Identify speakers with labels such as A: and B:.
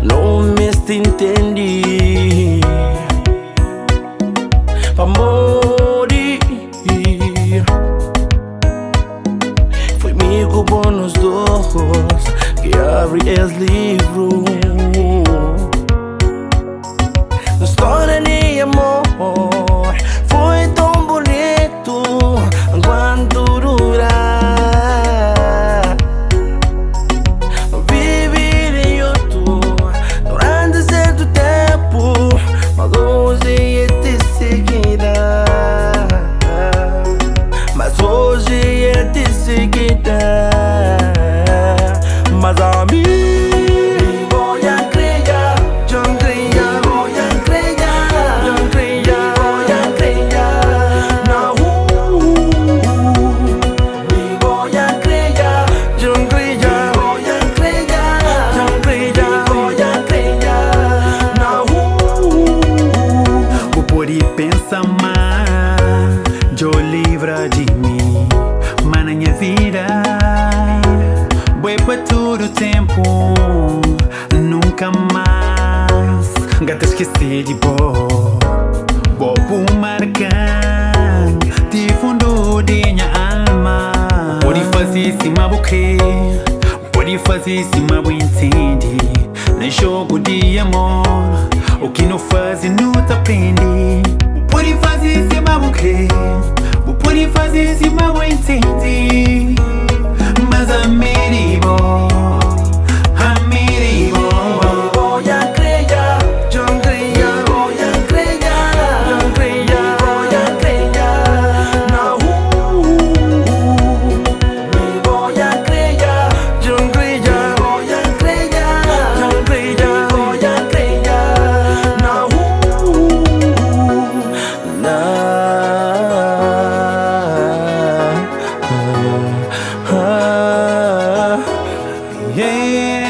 A: Não me entendi. Amore, foi amigo bom nos dois que abre esse livro. Na história de amor foi tão bonito enquanto durar. Viver em outro durante certo tempo, mas hoje é te seguirá. Mas hoje é te seguirá. Mas a mim
B: pensa mais, eu livra de mim, mas na minha vida, boi para todo tempo, nunca mais, gata esqueci de bo marcar, de fundo de minha alma, pode fazer se ma buquê, pode fazer se ma entende, nem jogo de amor, o que não faz não te aprende. Pode fazer se mal quer, pode fazer se mal entende, mas a meribo,
A: voy a creer, yo creía, voy a creer, yo creía, voy a creer, no, voy a creer, yo creía, voy a creer, yo creía, voy a creer, no,
B: yeah.